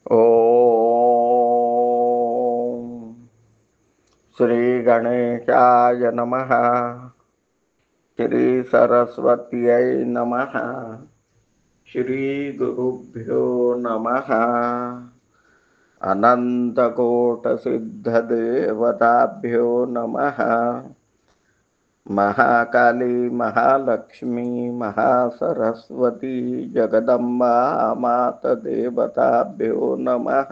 ओम श्री गणेशाय नमः। श्री सरस्वत्यै नमः। श्री गुरुभ्यो नमः। अनंतकोटसिद्धदेवताभ्यो नमः। महाकाली महालक्ष्मी महासरस्वती जगदंबा मात देवताभ्यो नमः।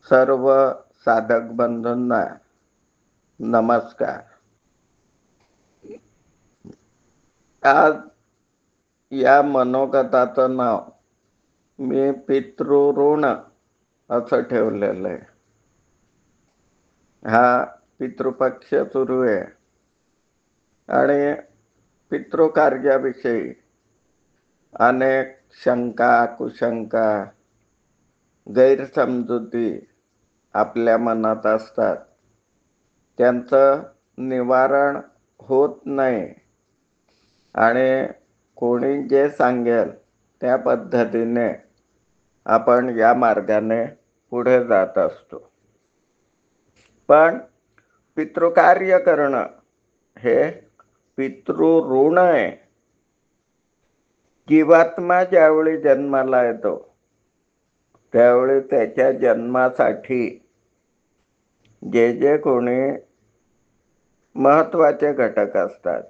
सर्व साधक बंधूंना नमस्कार। आज या मनोगताचं नाव मी पितृऋण असं ठेवलेलं आहे। हा पितृपक्ष सुरू आहे आणि पितृकार्याविषयी अनेक शंका कुशंका गैरसमजुती आपल्या मनात असतात, त्यांचं निवारण होत नाही आणि कोणी जे सांगेल त्या पद्धतीने आपण या मार्गाने पुढे जात असतो। पण पितृकार्य करणं हे पितृऋण आहे। जीवात्मा ज्यावेळी जन्माला येतो त्यावेळी त्याच्या जन्मासाठी जे जे कोणी महत्वाचे घटक असतात,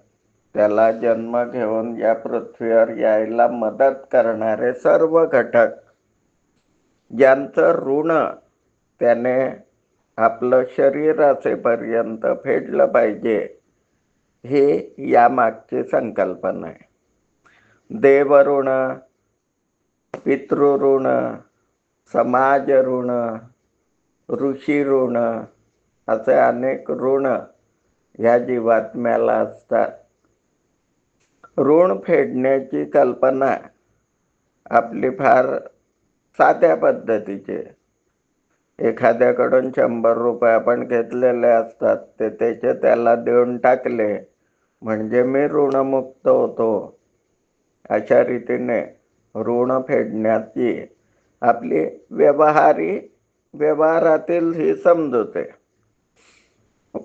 त्याला जन्म घेऊन या पृथ्वीवर यायला मदत करणारे सर्व घटक ज्यांचं ऋण त्याने आपलं शरीर असेपर्यंत फेडलं पाहिजे, ही या मागची संकल्पना आहे। देवऋण, पितृऋण, समाज ऋण, ऋषी ऋण असे अनेक ऋण या जीवात्म्याला असतात। ऋण फेडण्याची कल्पना आपली फार साध्या पद्धतीची। एखाद्याकडून 100 रुपये आपण घेतलेले असतात, ते त्याचे त्याला देऊन टाकले म्हणजे मी ऋणमुक्त होतो, अशा रीतीने ऋण फेडण्याची आपली व्यवहारातील ही समजूत आहे।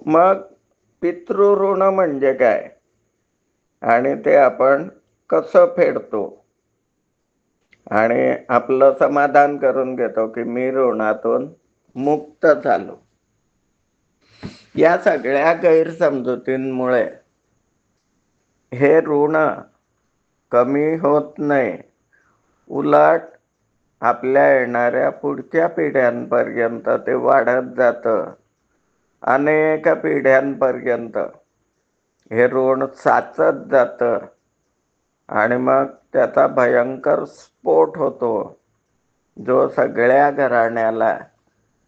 मग पितृऋण म्हणजे काय आणि ते आपण कसं फेडतो आणि आपलं समाधान करून घेतो की मी ऋणातून मुक्त झालो। या सगळ्या गैरसमजुतींमुळे हे ऋण कमी होत नाही, उलट आपल्या येणाऱ्या पुढच्या पिढ्यांपर्यंत ते वाढत जातं। अनेक पिढ्यांपर्यंत हे ऋण साचत जातं आणि मग त्याचा भयंकर स्फोट होतो, जो सगळ्या घराण्याला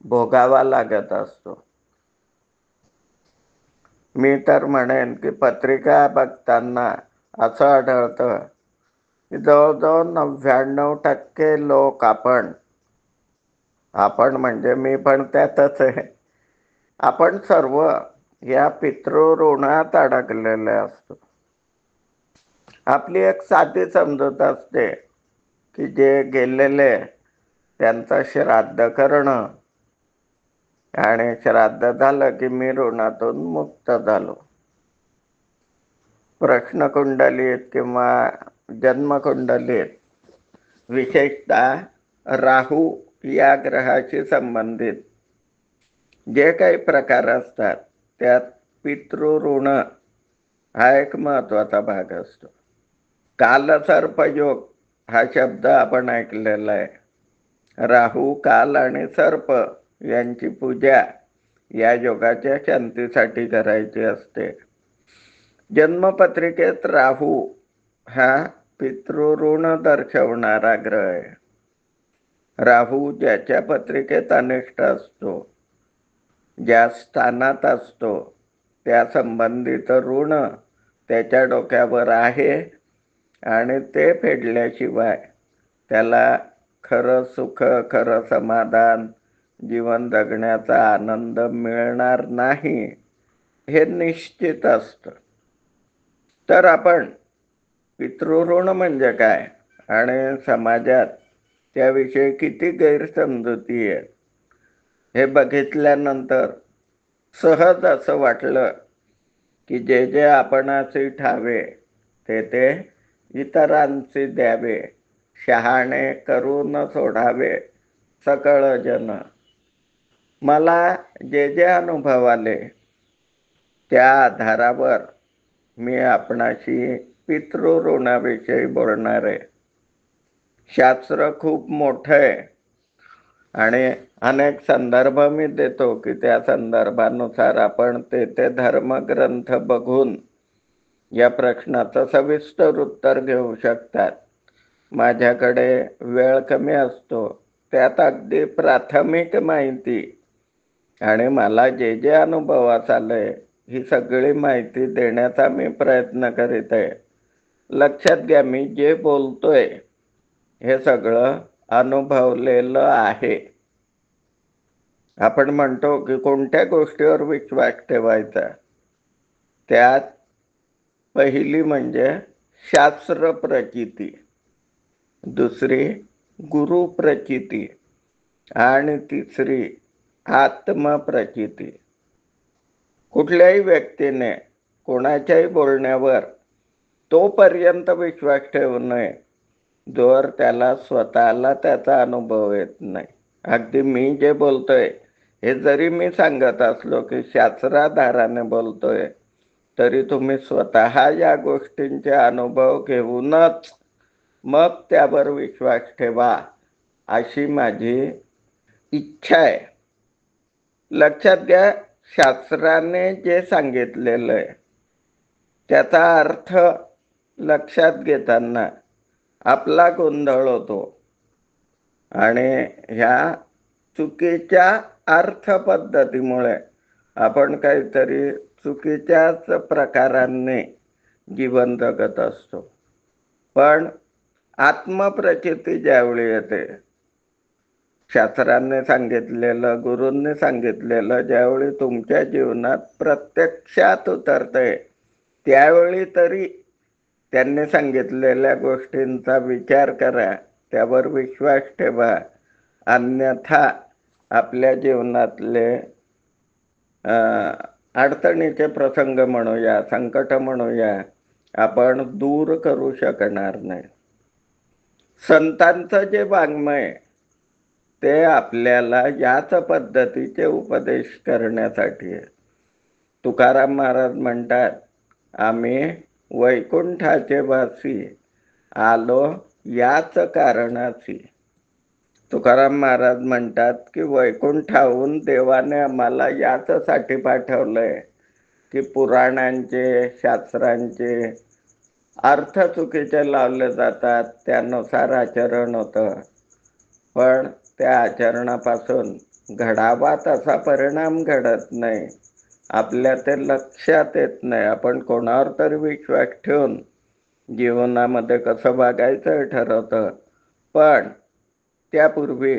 भोगावा लागत असतो। मी तर म्हणेन की पत्रिका बघताना असं आढळतं की जवळजवळ 99% लोक आपण म्हणजे मी पण त्यातच आहे, आपण सर्व या पितृऋणात अडकलेले असतो। आपली एक साधी समजूत असते की जे गेलेले त्यांचं श्राद्ध करणं आणि श्राद्ध झालं की मी ऋणातून मुक्त झालो। प्रश्नकुंडलीत किंवा जन्मकुंडलीत विशेषतः राहू या ग्रहाशी संबंधित जे काही प्रकार असतात त्यात पितृऋण हा एक महत्वाचा भाग असतो। कालसर्पयोग हा शब्द आपण ऐकलेला आहे। राहू, काल आणि सर्प यांची पूजा या योगाच्या शांतीसाठी करायची असते। जन्मपत्रिकेत राहू हा पितृऋण दर्शवणारा ग्रह आहे। राहू ज्याच्या पत्रिकेत अनिष्ट असतो, ज्या स्थानात असतो, त्या संबंधित ऋण त्याच्या डोक्यावर आहे आणि ते फेडल्याशिवाय त्याला खरं सुख, खरं समाधान, जीवन जगण्याचा आनंद मिळणार नाही, हे निश्चित असतं। तर आपण पितृऋण म्हणजे काय आणि समाजात त्याविषयी किती गैरसमजुती आहेत हे बघितल्यानंतर सहज असं वाटलं की जे जे आपणासी ठावे ते ते इतरांचे द्यावे, शहाणे करून सोडावे सकळ जन. मला जे जे अनुभव आले त्या आधारावर मी आपणाशी पितृऋणाविषयी बोलणार आहे. शास्त्र खूप मोठं आहे आणि अनेक संदर्भ मी देतो की त्या संदर्भानुसार आपण ते धर्मग्रंथ बघून या प्रश्नाचं सविस्तर उत्तर घेऊ शकतात. माझ्याकडे वेळ कमी असतो, त्यात अगदी प्राथमिक माहिती आणि मला जे जे अनुभवास आलंय ही सगळी माहिती देण्याचा मी प्रयत्न करीत आहे. लक्षात घ्या, मी जे बोलतोय हे सगळं अनुभवलेलं आहे. आपण म्हणतो की कोणत्या गोष्टीवर विश्वास ठेवायचा, त्यात पहिली म्हणजे शास्त्र प्रचिती, दुसरी गुरु प्रचिती आणि तिसरी आत्मप्रचिती. कुठल्याही व्यक्तीने कोणाच्याही बोलण्यावर तोपर्यंत विश्वास ठेवू नये जोवर त्याला स्वतःला त्याचा अनुभव येत नाही. अगदी मी जे बोलतोय हे जरी मी सांगत असलो की शास्त्राधाराने बोलतोय, तरी तुम्ही स्वतः या गोष्टींचे अनुभव घेऊनच मग त्यावर विश्वास ठेवा अशी माझी इच्छा आहे. लक्षात घ्या, शास्त्राने जे सांगितलेलं आहे त्याचा अर्थ लक्षात घेताना आपला गोंधळ होतो आणि ह्या चुकीच्या अर्थ पद्धतीमुळे आपण काहीतरी चुकीच्याच प्रकारांनी जीवन जगत असतो. पण आत्मप्रचिती ज्यावेळी येते, शास्त्रांनी सांगितलेलं, गुरूंनी सांगितलेलं ज्यावेळी तुमच्या जीवनात प्रत्यक्षात उतरते, त्यावेळी तरी त्यांनी सांगितलेल्या गोष्टींचा विचार करा, त्यावर विश्वास ठेवा. अन्यथा आपल्या जीवनातले अडचणीचे प्रसंग म्हणूया, संकट म्हणूया, आपण दूर करू शकणार नाही. संतांचं जे वाङ्मय ते आपल्याला याच पद्धतीचे उपदेश करण्यासाठी आहे. तुकाराम महाराज म्हणतात, आम्ही वैकुंठाचे वासी आलो याच कारणाची. तुकाराम महाराज म्हणतात की वैकुंठाहून देवाने आम्हाला याचसाठी पाठवलंय की पुराणांचे, शास्त्रांचे अर्थ चुकीचे लावले जातात, त्यानुसार आचरण होतं, पण त्या आचरणापासून घडावा तसा परिणाम घडत नाही. आपल्या ते लक्षात येत नाही. आपण कोणावर तरी विश्वास ठेवून जीवनामध्ये कसं वागायचं ठरवतं, पण त्यापूर्वी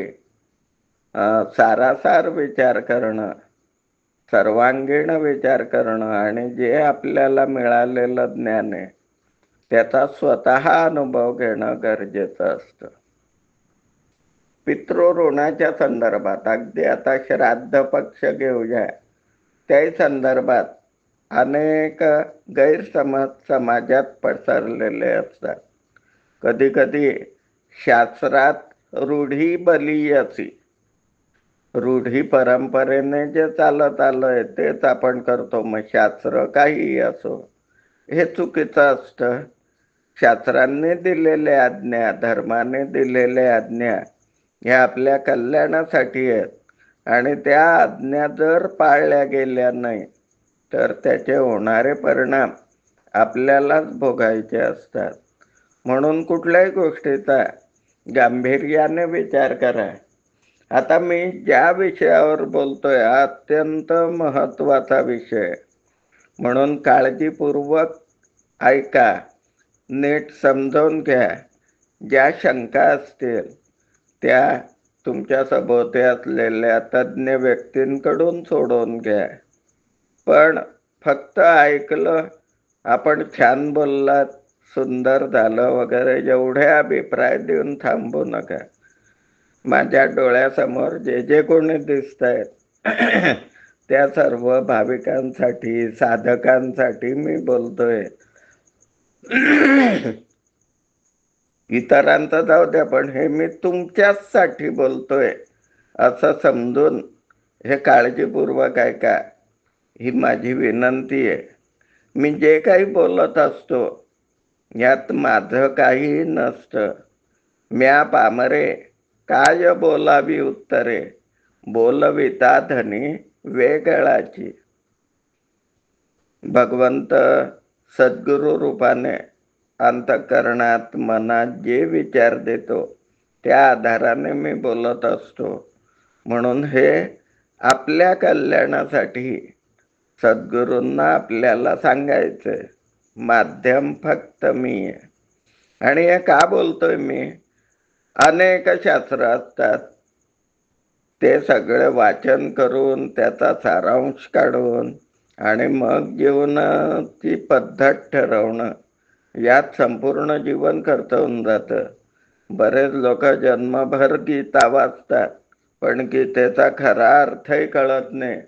सारासार विचार करणं, सर्वांगीण विचार करणं आणि जे आपल्याला मिळालेलं ज्ञान आहे त्याचा स्वतः अनुभव घेणं गरजेचं असतं. पितृऋणाच्या संदर्भात अगदी आता श्राद्ध पक्ष घेऊया, त्याही संदर्भात अनेक गैरसमज समाजात पसरलेले असतात. कधी कधी शास्त्रात रूढी बलीयसी, रूढी परंपरेने जे चालत आलंय तेच आपण करतो, मग शास्त्र काहीही असो, हे चुकीचं असतं. शास्त्रांनी दिलेले आज्ञा, धर्माने दिलेले आज्ञा ह्या आपल्या कल्याणासाठी आहेत आणि त्या आज्ञा जर पाळल्या गेल्या नाही तर त्याचे होणारे परिणाम आपल्यालाच भोगायचे असतात. म्हणून कुठल्याही गोष्टीचा गांभीर्याने विचार करा. आता मी ज्या विषयावर बोलतोय हा अत्यंत महत्त्वाचा विषय, म्हणून काळजीपूर्वक ऐका, नीट समजावून घ्या. ज्या शंका असतील त्या तुमच्या सभोवती असलेल्या तज्ज्ञ व्यक्तींकडून सोडवून घ्या. पण फक्त ऐकलं, आपण छान बोललात, सुंदर झालं वगैरे एवढे अभिप्राय देऊन थांबू नका. माझ्या डोळ्यासमोर जे जे कोणी दिसत आहेत त्या सर्व भाविकांसाठी, साधकांसाठी मी बोलतोय. इतरांचं जाऊ द्या, पण हे मी तुमच्याचसाठी बोलतोय असं समजून हे काळजीपूर्वक ऐका, ही माझी विनंती आहे. मी जे काही बोलत असतो यात माझं काही नसतं. म्या पामरे काय बोलावी उत्तरे, बोलविता धनी वेगळाची. भगवंत सद्गुरु रूपाने अंतःकरणात मनात जे विचार देतो त्या आधाराने मी बोलत असतो. म्हणून हे आपल्या कल्याणासाठी सद्गुरूंना आपल्याला सांगायचंय. माध्यम फक्त मी आहे. आणि हे का बोलतोय मी? अनेक शास्त्र असतात, ते सगळे वाचन करून त्याचा सारांश काढून आणि मग जीवनाची पद्धत ठरवणं यात संपूर्ण जीवन खर्च होऊन जातं. बरेच लोक जन्मभर गीता वाचतात, पण गीतेचा खरा अर्थही कळत नाही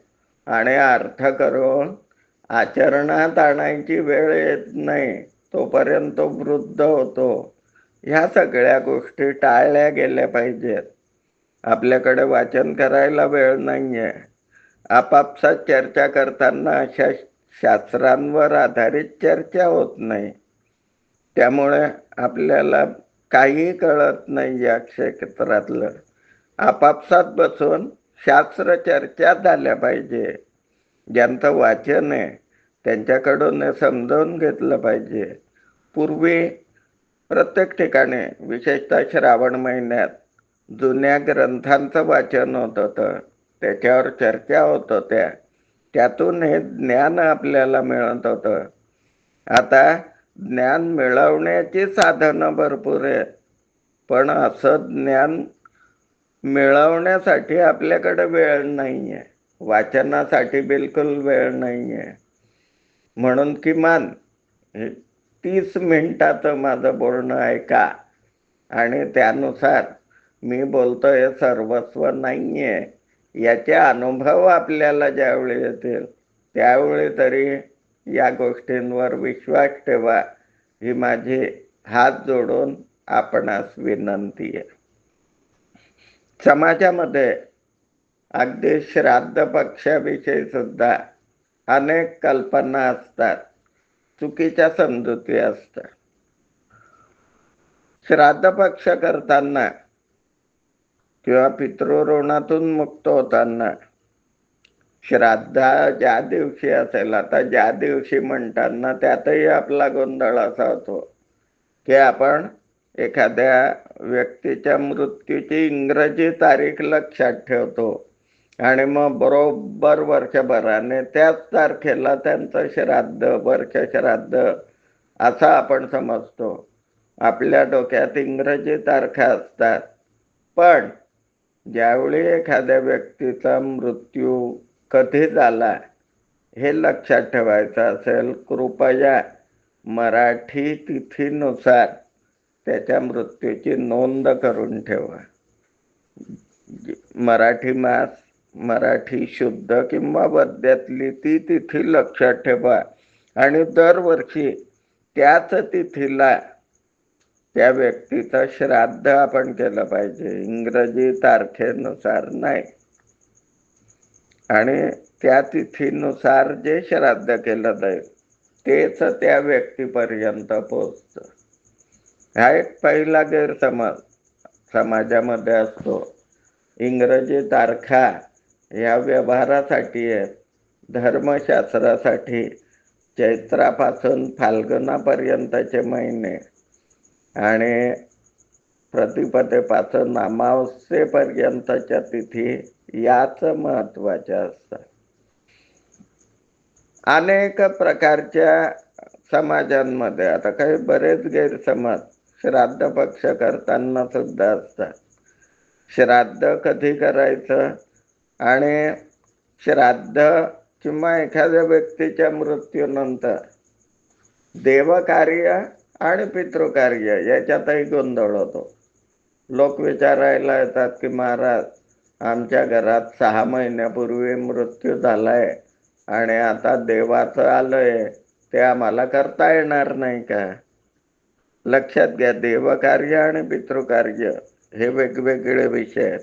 आणि अर्थ करून आचरणात आणायची वेळ येत नाही तोपर्यंत वृद्ध होतो. ह्या सगळ्या गोष्टी टाळल्या गेल्या पाहिजेत. आपल्याकडे वाचन करायला वेळ नाहीये. आपापसात चर्चा करताना अशा शास्त्रांवर आधारित चर्चा होत नाही. त्यामुळे आपल्याला काही कळत नाही या क्षेत्रातलं. आपापसात बसून शास्त्र चर्चा झाल्या पाहिजे. ज्यांचं वाचन आहे त्यांच्याकडून हे समजावून घेतलं पाहिजे. पूर्वी प्रत्येक ठिकाणी, विशेषतः श्रावण महिन्यात, जुन्या ग्रंथांचं वाचन होत होतं, त्याच्यावर चर्चा होत होत्या, त्यातून हे ज्ञान आपल्याला मिळत होतं. आता ज्ञान मिळवण्याची साधनं भरपूर आहेत, पण असं ज्ञान मिळवण्यासाठी आपल्याकडे वेळ नाहीये, वाचनासाठी बिलकुल वेळ नाहीये. म्हणून किमान 30 मिनिटाचं माझं बोलणं ऐका आणि त्यानुसार मी बोलतोय सर्वस्व नाहीये याचे अनुभव आपल्याला ज्यावेळी येतील त्यावेळी तरी या गोष्टींवर विश्वास ठेवा, ही माझी हात जोडून आपणास विनंती आहे. समाजामध्ये अगदी श्राद्ध पक्षाविषयी सुद्धा अनेक कल्पना असतात, चुकीच्या समजुती असतात. श्राद्ध पक्ष करताना किंवा पितृऋणातून मुक्त होताना श्राद्ध ज्या दिवशी असेल, आता ज्या दिवशी म्हणताना त्यातही आपला गोंधळ असा होतो की आपण एखाद्या व्यक्तीच्या मृत्यूची इंग्रजी तारीख लक्षात ठेवतो आणि मग बरोबर वर्षभराने त्याच तारखेला त्यांचं श्राद्ध, वर्ष श्राद्ध असं आपण समजतो. आपल्या डोक्यात इंग्रजी तारखा असतात, पण ज्यावेळी एखाद्या व्यक्तीचा मृत्यू कधी झाला हे लक्षात ठेवायचं असेल, कृपया मराठी तिथीनुसार त्याच्या मृत्यूची नोंद करून ठेवा. मराठी मास, मराठी शुद्ध किंवा वद्यातली ती तिथी लक्षात ठेवा आणि दरवर्षी त्याच तिथीला त्या व्यक्तीचं श्राद्ध आपण केलं पाहिजे, इंग्रजी तारखेनुसार नाही. आणि त्या तिथीनुसार जे श्राद्ध केलं जाईल तेच त्या व्यक्तीपर्यंत पोहोचतं. हा एक पहिला गैरसमज समाजामध्ये असतो. इंग्रजी तारखा या व्यवहारासाठी आहेत, धर्मशास्त्रासाठी चैत्रापासून फाल्गुनापर्यंतचे महिने आणि प्रतिपदेपासून अमावस्येपर्यंतच्या तिथी याच महत्वाच्या असतात. अनेक प्रकारच्या समाजांमध्ये आता काही बरेच गैरसमज श्राद्ध पक्ष करताना सुद्धा असतात. श्राद्ध कधी करायचं आणि श्राद्ध किंवा एखाद्या व्यक्तीच्या मृत्यूनंतर देवकार्य आणि पितृकार्य याच्यातही गोंधळ होतो. लोक विचारायला येतात की महाराज, आमच्या घरात 6 महिन्यापूर्वी मृत्यू झालाय आणि आता देवाचं आलंय, ते आम्हाला करता येणार नाही का? लक्षात घ्या, देवकार्य आणि पितृकार्य हे वेगवेगळे विषय आहेत.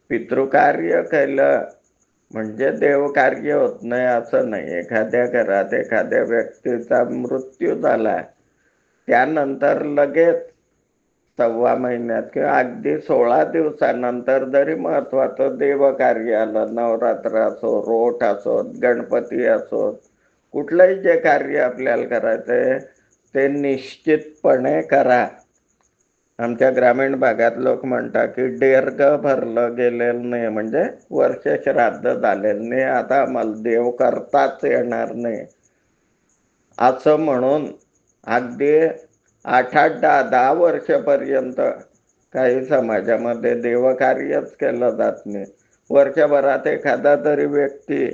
पितृकार्य केलं म्हणजे देवकार्य होत नाही असं नाही. एखाद्या घरात एखाद्या व्यक्तीचा मृत्यू झाला, त्यानंतर लगेच 1.25 महिन्यात किंवा अगदी 16 दिवसानंतर जरी महत्वाचं देवकार्य आलं, नवरात्र असो, रोठ असो, गणपती असो, कुठलंही जे कार्य आपल्याला करायचंय ते निश्चितपणे करा. आमच्या ग्रामीण भागात लोक म्हणतात की डेर्ग भरलं गेलेलं नाही, म्हणजे वर्ष श्राद्ध झालेलं नाही, आता आम्हाला देव करताच येणार नाही असं म्हणून अगदी 8-8, 10-10 वर्षापर्यंत काही समाजामध्ये देवकार्यच केलं जात नाही. वर्षभरात एखादा तरी व्यक्ती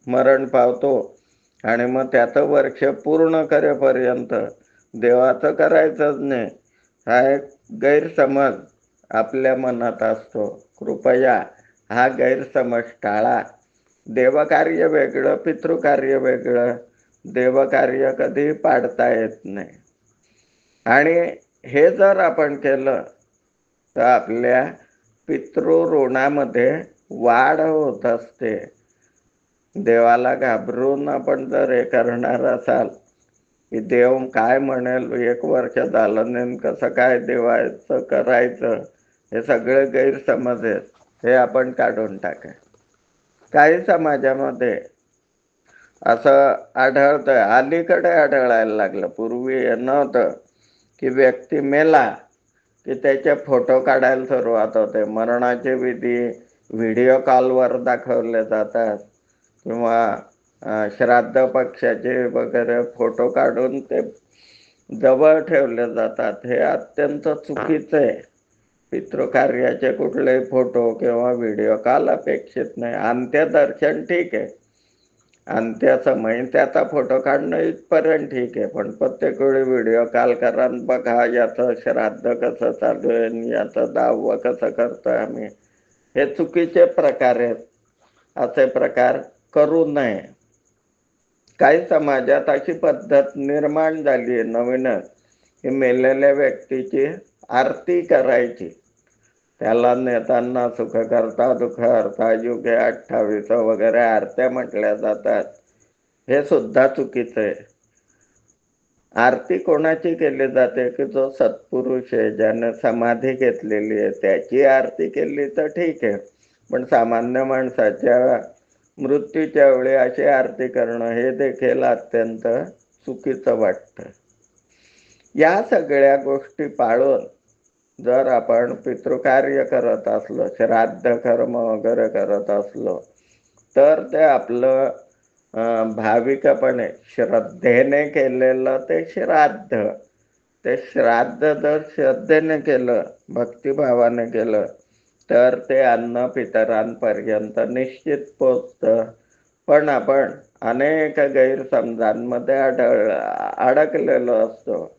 मरण पावतो आणि मग त्याचं वर्ष पूर्ण करेपर्यंत देवाचं करायचंच नाही. हा एक गैरसमज आपल्या मनात असतो. कृपया हा गैरसमज टाळा. देवकार्य वेगळं, पितृकार्य वेगळं. देवकार्य कधी पाडता येत नाही. आणि हे जर आपण केलं तर आपल्या पितृऋणामध्ये वाढ होत असते. देवाला घाबरून आपण जर हे करणार असाल की देव काय म्हणेल, 1 वर्ष झालं नाही कसं काय देवाचं करायचं, हे सगळे गैरसमज आहेत, हे आपण काढून टाका. काही समाजामध्ये असं आढळतं, अलीकडे आढळायला लागलं, पूर्वी हे नव्हतं, की व्यक्ती मेला की त्याचे फोटो काढायला सुरुवात होते. मरणाचे विधी व्हिडिओ कॉलवर दाखवले जातात किंवा श्राद्ध पक्षाचे वगैरे फोटो काढून ते जवळ ठेवले जातात. हे अत्यंत चुकीचं आहे. पितृकार्याचे कुठलेही फोटो किंवा व्हिडिओ कॉल अपेक्षित नाही. अंत्यदर्शन ठीक आहे, अंत्यसमयी त्याचा फोटो काढणं इथपर्यंत ठीक आहे, पण प्रत्येक वेळी व्हिडिओ कॉल करा, बघा याचं श्राद्ध कसं चालू आहे, याचं दहावं कसं करतोय आम्ही, हे चुकीचे प्रकार आहेत. असे प्रकार करू नये. काही समाजात अशी पद्धत निर्माण झाली आहे नवीनच, की मेलेल्या व्यक्तीची आरती करायची. त्याला नेताना सुख करता दुःख हरता युगे 28 वगैरे आरत्या म्हटल्या जातात. हे सुद्धा चुकीचं आहे. आरती कोणाची केली जाते की जो सत्पुरुष आहे, ज्याने समाधी घेतलेली आहे, त्याची आरती केली तर ठीक आहे, पण सामान्य माणसाच्या मृत्यूच्या वेळी अशी आरती करणं हे देखील अत्यंत चुकीचं वाटतं. या सगळ्या गोष्टी पाळून जर आपण पितृकार्य करत असलो, श्राद्ध कर्म वगैरे करत असलो, तर ते आपलं भाविकपणे श्रद्धेने केलेलं ते श्राद्ध, ते श्राद्ध जर श्रद्धेने केलं, भक्तिभावाने केलं, तर ते अन्न पितरांपर्यंत निश्चित पोचतं. पण आपण अनेक गैरसमजांमध्ये अडकलेलो असतो.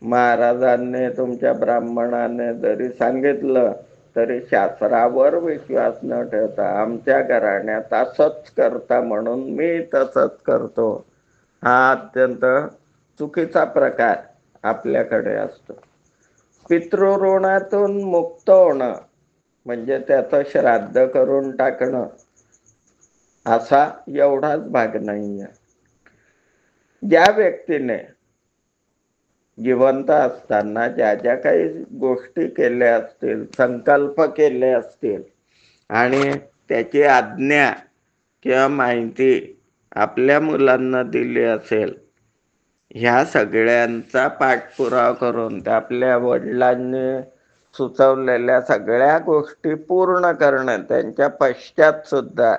महाराजांनी, तुमच्या ब्राह्मणाने जरी सांगितलं तरी शास्त्रावर विश्वास न ठेवता आमच्या घराण्यात असंच करता म्हणून मी तसंच करतो, हा अत्यंत चुकीचा प्रकार आपल्याकडे असतो. पितृऋणातून मुक्त होणं म्हणजे त्याचं श्राद्ध करून टाकणं असा एवढाच भाग नाहीये. ज्या व्यक्तीने जिवंत असताना ज्या ज्या काही गोष्टी केल्या असतील, संकल्प केले असतील आणि त्याची आज्ञा किंवा माहिती आपल्या मुलांना दिली असेल, ह्या सगळ्यांचा पाठपुरावा करून त्या आपल्या वडिलांनी सुचवलेल्या सगळ्या गोष्टी पूर्ण करणं, त्यांच्या पश्चात सुद्धा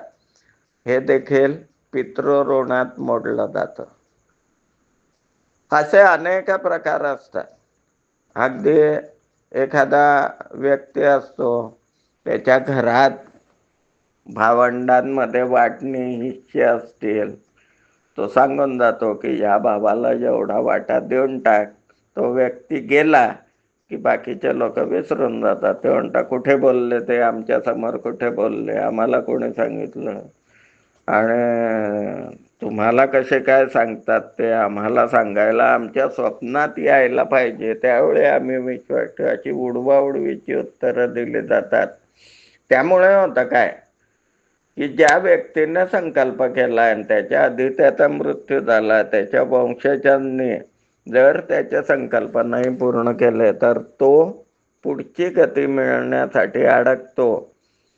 हे देखील पितृऋणात मोडलं जातं. असे अनेक प्रकार असतात. अगदी एखादा व्यक्ती असतो, त्याच्या घरात भावंडांमध्ये वाटणी हिस्से असतील, तो सांगून जातो की या भावाला एवढा वाटा देऊन टाक. तो व्यक्ती गेला की बाकीचे लोक विसरून जातात. ते म्हणतात कुठे बोलले ते, आमच्या समोर कुठे बोलले, आम्हाला कोणी सांगितलं, आणि तुम्हाला कसे काय सांगतात ते आम्हाला सांगायला आमच्या स्वप्नात यायला पाहिजे, त्यावेळी आम्ही विश्वास ठेवायची उडवाउडवीची उत्तरं दिली जातात. त्यामुळे होतं काय की ज्या व्यक्तीने संकल्प केला आणि त्याच्या आधी त्याचा मृत्यू झाला, त्याच्या वंशजांनी जर त्याच्या संकल्प नाही पूर्ण केले तर तो पुढची गती मिळण्यासाठी अडकतो.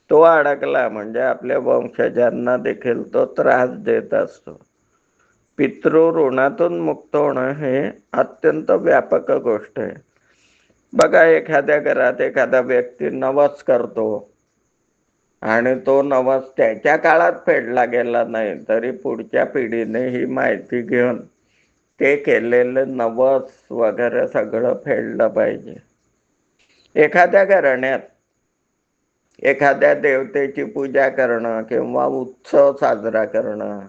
तो अडकला म्हणजे आपल्या वंशजांना देखील तो त्रास देत असतो. पितृऋणातून मुक्त होणं हे अत्यंत व्यापक गोष्ट आहे. बघा, एखाद्या घरात एखादा व्यक्ती नवस करतो आणि तो नवस त्याच्या काळात फेडला गेला नाही तरी पुढच्या पिढीने ही माहिती घेऊन ते केलेलं नवस वगैरे सगळं फेडलं पाहिजे. एखाद्या घराण्यात एखाद्या देवतेची पूजा करणं किंवा उत्सव साजरा करणं,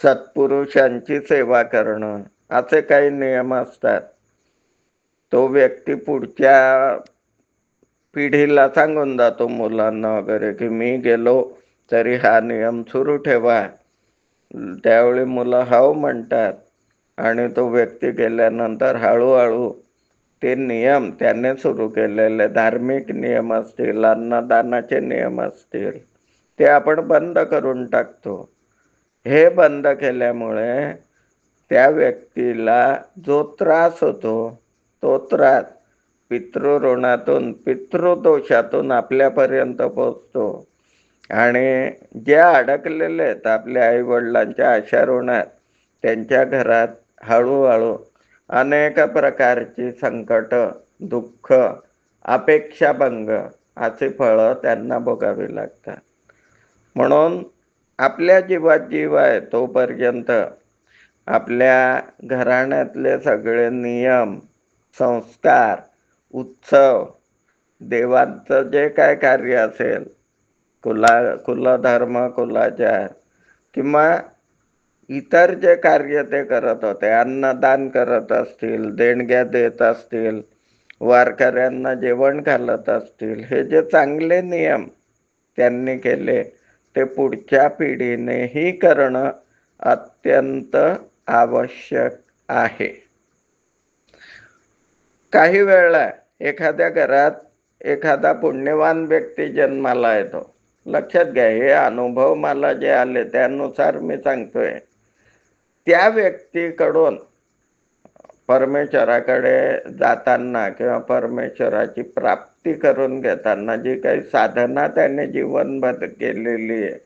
सत्पुरुषांची सेवा करणं, असे काही नियम असतात. तो व्यक्ती पुढच्या पिढीला सांगून जातो, मुलांना वगैरे, की मी गेलो तरी हा नियम सुरू ठेवा. त्यावेळी मुलं हाव म्हणतात आणि तो व्यक्ती गेल्यानंतर हळूहळू ते नियम त्याने सुरू केलेले धार्मिक नियम असतील, अन्नदानाचे नियम असतील, ते आपण बंद करून टाकतो. हे बंद केल्यामुळे त्या व्यक्तीला जो त्रास होतो तो त्रास पितृऋणातून, पितृदोषातून आपल्यापर्यंत पोहोचतो. आणि ज्या अडकलेले आहेत आपल्या आई वडिलांच्या आशा ऋणात, त्यांच्या घरात हळूहळू अनेक प्रकारची संकट, दुःख, अपेक्षाभंग अशी फळं त्यांना भोगावी लागतात. म्हणून आपल्या जीवात जीव आहे तोपर्यंत आपल्या घराण्यातले सगळे नियम, संस्कार, उत्सव, देवांचं जे काय कार्य असेल, कुलधर्म, कुलाचार, किंवा इतर जे कार्य ते करत होते, अन्नदान करत असतील, देणग्या देत असतील, वारकऱ्यांना जेवण घालत असतील, हे जे चांगले नियम त्यांनी केले ते पुढच्या पिढीनेही करणं अत्यंत आवश्यक आहे. काही वेळेला एखाद्या घरात एखादा पुण्यवान व्यक्ती जन्माला येतो. लक्षात घ्या, हे अनुभव मला जे आले त्यानुसार मी सांगतोय. त्या व्यक्तीकडून परमेश्वराकडे जाताना किंवा परमेश्वराची प्राप्ती करून घेताना जी काही साधना त्याने जीवनभर केलेली आहे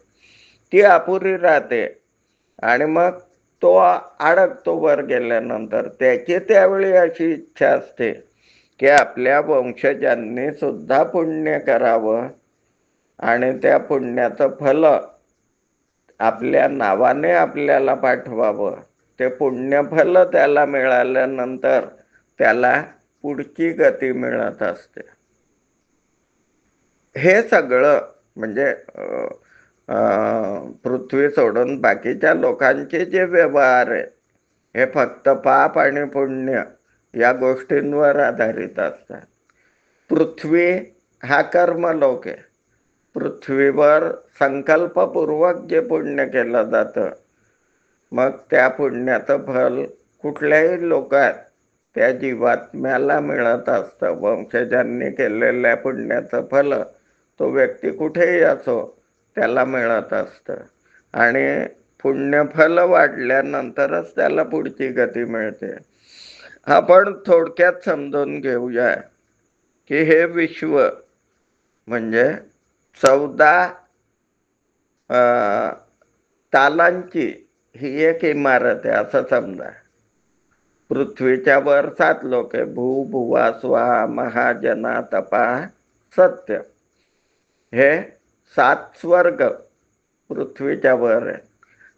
ती अपुरी राहते. आणि मग तो अडकतो वर गेल्यानंतर. त्याची त्यावेळी अशी इच्छा असते की आपल्या वंशजांनी सुद्धा पुण्य करावं आणि त्या पुण्याचं फल आपल्या नावाने आपल्याला पाठवावं. ते पुण्यफल त्याला मिळाल्यानंतर त्याला पुढची गती मिळत असते. हे सगळं म्हणजे पृथ्वी सोडून बाकीच्या लोकांचे जे व्यवहार आहे हे फक्त पाप आणि पुण्य या गोष्टींवर आधारित असतात. पृथ्वी हा कर्मलोक आहे. पृथ्वीवर संकल्पपूर्वक जे पुण्य केलं जातं मग त्या पुण्याचं फल कुठल्याही लोकात त्या जीवात्म्याला मिळत असतं. वंशजांनी केलेल्या पुण्याचं फल तो व्यक्ती कुठेही असो त्याला मिळत असतं. आणि पुण्यफल वाढल्यानंतरच त्याला पुढची गती मिळते. आपण थोडक्यात समजून घेऊया की हे विश्व म्हणजे 14 तालांची ही एक इमारत आहे असं समजा. पृथ्वीच्या वर 7 लोक आहे, भू, भुवा, स्वाहा, महाजना, तपा, सत्य. हे 7 स्वर्ग पृथ्वीच्या वर आहे.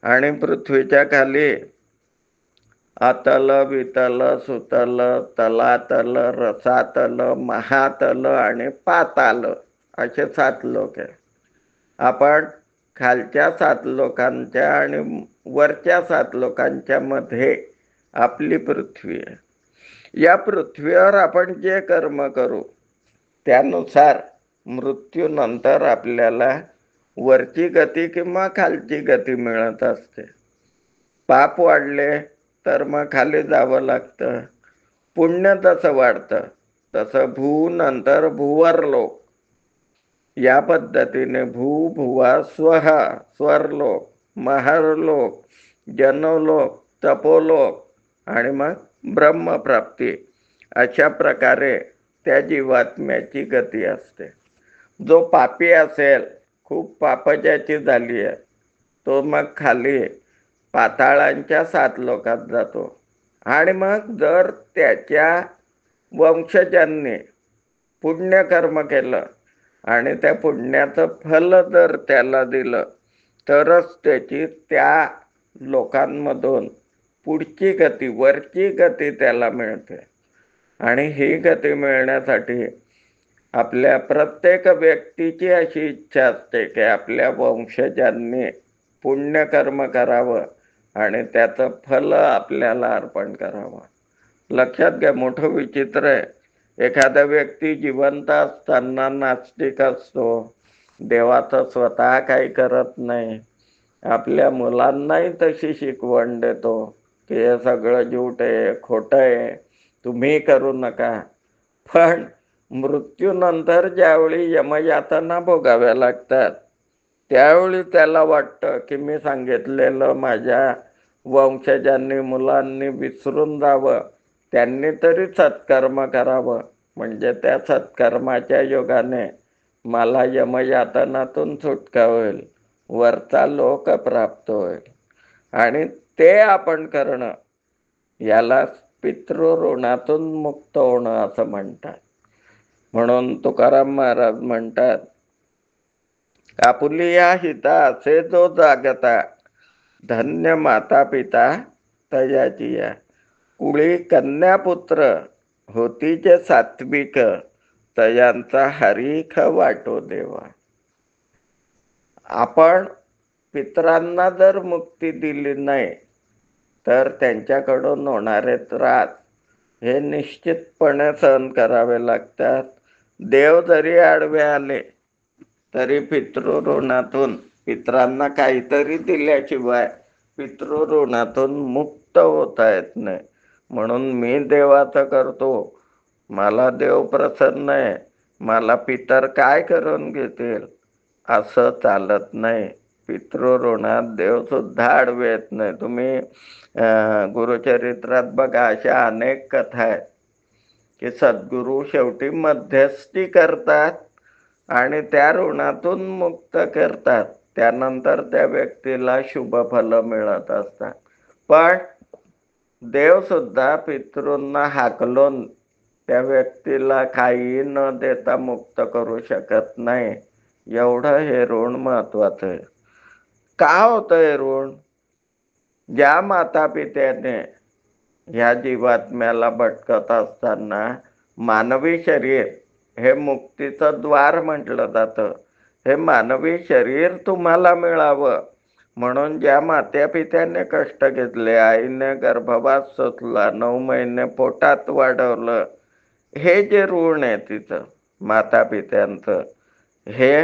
आणि पृथ्वीच्या खाली अतल, वितल, सुतल, तलातल, रसातल, महातल आणि पाताल असे 7 लोक आहे. आपण खालच्या 7 लोकांच्या आणि वरच्या 7 लोकांच्या मध्ये आपली पृथ्वी आहे. या पृथ्वीवर आपण जे कर्म करू त्यानुसार मृत्यूनंतर आपल्याला वरची गती किंवा खालची गती मिळत असते. पाप वाढले तर मग खाली जावं लागतं. पुण्य तसं वाढतं तसं भू नंतर भुवर लोक, या पद्धतीने भू भुवा स्वह स्वर्लोक, महरलोक, जनलोक, तपोलोक आणि मग ब्रह्मप्राप्ती, अशा प्रकारे त्या जीवात्म्याची गती असते. जो पापी असेल, खूप पाप ज्याची झाली आहे, तो मग खाली पाताळांच्या 7 लोकात जातो. आणि मग जर त्याच्या वंशजांनी पुण्यकर्म केलं आणि त्या पुण्याचं फल जर त्याला दिलं तरच त्याची त्या लोकांमधून पुढची गती, वरची गती त्याला मिळते. आणि ही गती मिळण्यासाठी आपल्या प्रत्येक व्यक्तीची अशी इच्छा असते की आपल्या वंशजांनी पुण्यकर्म करावं आणि त्याचं फल आपल्याला अर्पण करावं. लक्षात घ्या, मोठं विचित्र आहे. एखादा व्यक्ती जिवंत असताना नास्तिक असतो, देवाचं स्वतः काही करत नाही, आपल्या मुलांनाही तशी शिकवण देतो की हे सगळं झूट आहे, खोटं आहे, तुम्ही करू नका. पण मृत्यूनंतर ज्यावेळी यमयातना भोगाव्या लागतात त्यावेळी त्याला वाटतं की मी सांगितलेलं माझ्या वंशजांनी, मुलांनी विसरून जावं, त्यांनी तरी सत्कर्म करावं, म्हणजे त्या सत्कर्माच्या योगाने मला यमयातनातून सुटका होईल, वरचा लोक प्राप्त होईल. आणि ते आपण करणं याला पितृऋणातून मुक्त होणं असं म्हणतात. म्हणून तुकाराम महाराज म्हणतात, आपुलिया हिता असे जो जागता, धन्य माता पिता तयाचिया, कुळी कन्यापुत्र होती जे सात्विक, तयांचा हरीख वाटो देवा. आपण पितरांना जर मुक्ती दिली नाही तर त्यांच्याकडून होणारे त्रास हे निश्चितपणे सहन करावे लागतात. देव जरी आडवे आले तरी पितृऋणातून, पितरांना काहीतरी दिल्याशिवाय पितृऋणातून मुक्त होता येत नाही. म्हणून मी देवाचं करतो, मला देव प्रसन्न आहे, मला पितर काय करून घेतील असं चालत नाही. पितृऋणात देव सुद्धा आडवे येत नाही. तुम्ही गुरुचरित्रात बघा, अशा अनेक कथा आहेत की सद्गुरू शेवटी मध्यस्थी करतात आणि त्या ऋणातून मुक्त करतात. त्यानंतर त्या व्यक्तीला शुभ फल मिळत असतात. पण देव सुद्धा पितृंना हाकलून त्या व्यक्तीला काही न देता मुक्त करू शकत नाही. एवढं हे ऋण महत्वाचं आहे. का होतं हे ऋण? ज्या माता पित्याने ह्या जीवात्म्याला भटकत असताना मानवी शरीर हे मुक्तीचं द्वार म्हटलं जातं, हे मानवी शरीर तुम्हाला मिळावं म्हणून ज्या मात्या पित्याने कष्ट घेतले, आईने गर्भवास सोसला, 9 महिने पोटात वाढवलं, हे जे ऋण आहे तिचं माता पित्यांचं, हे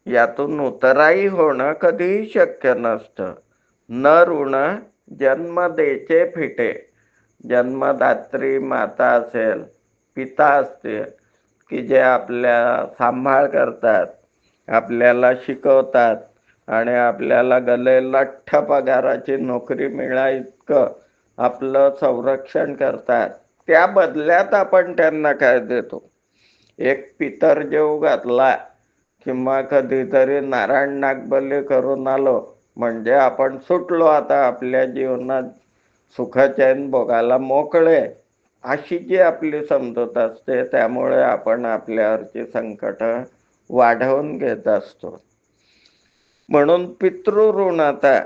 यातून उतराई होणं कधीही शक्य नसतं. न ऋण जन्म देचे फिटे. जन्मदात्री माता असेल, पिता असतील की जे आपल्या सांभाळ करतात, आपल्याला शिकवतात आणि आपल्याला गले लठ्ठ पगाराची नोकरी मिळा इतकं आपलं संरक्षण करतात, त्या बदल्यात आपण त्यांना काय देतो? एक पितर जेव घातला किंवा कधीतरी नारायण नागबली करून आलो म्हणजे आपण सुटलो, आता आपल्या जीवनात सुखचैन भोगायला मोकळे, अशी जी आपली समजूत असते. त्यामुळे आपण आपल्यावरची संकट वाढवून घेत असतो. म्हणून पितृऋणाचा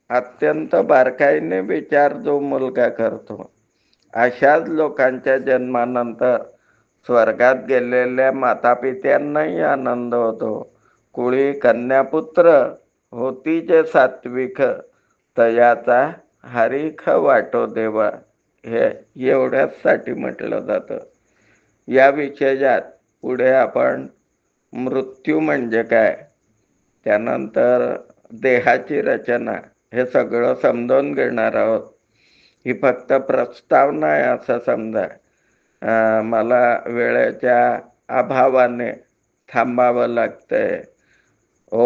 अत्यंत बारकाईने विचार जो मुलगा करतो, अशाच लोकांच्या जन्मानंतर स्वर्गात गेलेल्या माता पित्यांनाही आनंद होतो. कुळी कन्यापुत्र होती जे सात्विक, तयाचा हरीख वाटो देवा. हे एवढ्याचसाठी म्हटलं जातं. या विषयात पुढे आपण मृत्यू म्हणजे काय, त्यानंतर देहाची रचना, हे सगळं समजावून घेणार आहोत. ही फक्त प्रस्तावना आहे असं समजा. मला वेळेच्या अभावाने थांबावं लागतंय. ओ